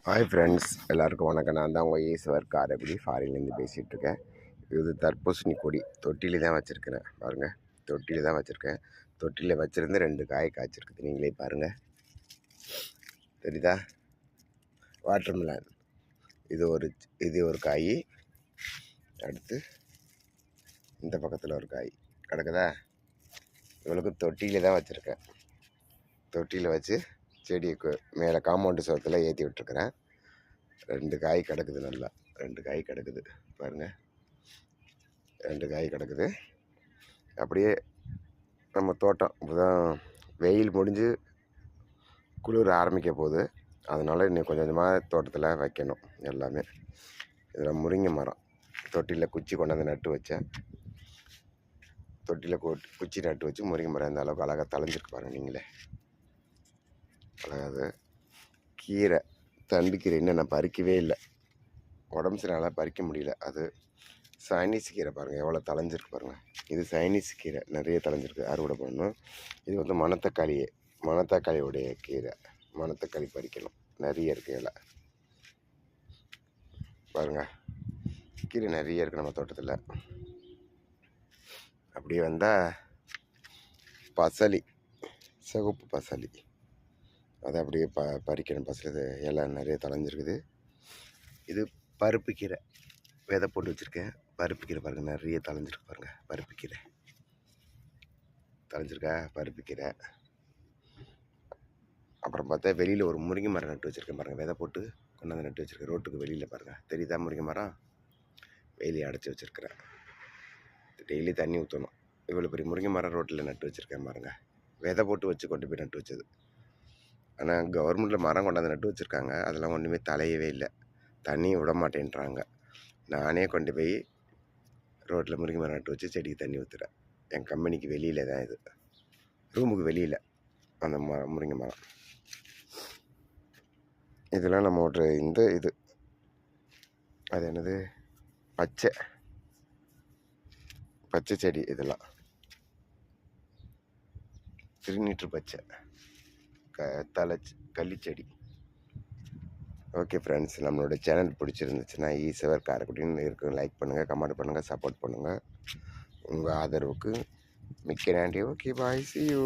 Hi friends, எல்லாருக்கும் வணக்கம். நான் தான் உங்கள் ஈஸ்வர் காரைக்குடி ஃபாரின்லேருந்து பேசிகிட்ருக்கேன். இது தர்பூசணி கொடி தொட்டியில் தான் வச்சுருக்கிறேன். பாருங்கள், தொட்டியில் தான் வச்சுருக்கேன். தொட்டியில் வச்சுருந்து 2 காய் காய்ச்சிருக்குது. நீங்களே பாருங்கள், தெரியுதா? வாட்டர்மெலன் இது ஒரு காய். அடுத்து இந்த பக்கத்தில் ஒரு காய் கிடக்குதா? இவளுக்கு தொட்டியில் தான் வச்சுருக்கேன். தொட்டியில் வச்சு செடிக்கு மேலே காம்பவுண்டு சுவத்தில் ஏற்றி விட்டுருக்குறேன். 2 காய் கிடக்குது. நல்லா 2 காய் கிடக்குது பாருங்கள். 2 காய் கிடக்குது. அப்படியே நம்ம தோட்டம் இப்போதான் வெயில் முடிஞ்சு குளிர் ஆரம்பிக்க போகுது. அதனால் இன்னும் கொஞ்சம் கொஞ்சமாக தோட்டத்தில் வைக்கணும் எல்லாமே. இதில் முருங்கை மரம் தொட்டியில் குச்சி கொண்டாந்து நட்டு வச்சேன். தொட்டியில் குச்சி நட்டு வச்சு முருங்கை மரம் இந்த அளவுக்கு அழகாக தளைஞ்சிருக்கு பாருங்கள். நீங்களே அழகாது. கீரை, தண்டு கீரை இன்னும் நான் பறிக்கவே இல்லை. உடம்பு சரியால பறிக்க முடியல. அது சைனீஸ் கீரை பாருங்கள், எவ்வளோ தளைஞ்சிருக்கு பாருங்கள். இது சைனீஸ் கீரை நிறைய தளைஞ்சிருக்கு, அறுவடை பண்ணணும். இது வந்து மணத்தக்காளியோடைய கீரை. மணத்தக்காளி பறிக்கணும், நிறைய இருக்குது இலை பாருங்கள். கீரை நிறைய இருக்குது நம்ம தோட்டத்தில். அப்படியே வந்தால் பசலி, சிவப்பு பசலி, அதை அப்படியே பறிக்கணும். பசலி இலை நிறைய தளைஞ்சிருக்குது. இது பருப்பு கீரை, விதை போட்டு வச்சுருக்கேன். பருப்பு கீரை பாருங்கள், நிறைய தளைஞ்சிருக்கு பாருங்கள். பருப்பு கீரை தளைஞ்சிருக்கா? பருப்பு கீரை. அப்புறம் பார்த்தா வெளியில் ஒரு முருங்கை மரம் நட்டு வச்சுருக்கேன் பாருங்கள். விதை போட்டு கொண்டாந்து நட்டு வச்சுருக்கேன் ரோட்டுக்கு வெளியில் பாருங்கள். தெரியுதா? முருங்கை மரம் வெயிலில் அடைச்சி வச்சுருக்கிறேன். டெய்லி தண்ணி ஊற்றணும். இவ்வளோ பெரிய முருங்கை மரம் ரோட்டில் நட்டு வச்சுருக்கேன் பாருங்கள். விதை போட்டு வச்சு கொண்டு போய் நட்டு வச்சது. ஆனால் கவர்மெண்ட்டில் மரம் கொண்டாந்து நட்டு வச்சுருக்காங்க. அதெல்லாம் ஒன்றுமே தலையவே இல்லை. தண்ணியும் விட மாட்டேன்றாங்க. நானே கொண்டு போய் ரோட்டில் முருங்கை மரம் நட்டு வச்சு செடிக்கு தண்ணி ஊற்றுறேன். என் கம்பெனிக்கு வெளியில் தான், இது ரூமுக்கு வெளியில் அந்த முருங்கை மரம். இதெல்லாம் நம்ம ஒரு இது அது என்னது, பச்சை செடி. இதெல்லாம் திருநீற்று பச்சை கள்ளிச்செடி. ஓகே ஃப்ரெண்ட்ஸ், நம்மளோட சேனல் பிடிச்சிருந்துச்சுன்னா ஈஸ்வர் காரைக்குடின்னு இருக்கு. லைக் பண்ணுங்கள், கமெண்ட் பண்ணுங்கள், சப்போர்ட் பண்ணுங்கள். உங்கள் ஆதரவுக்கு மிக்க நன்றி. Okay, bye, see you.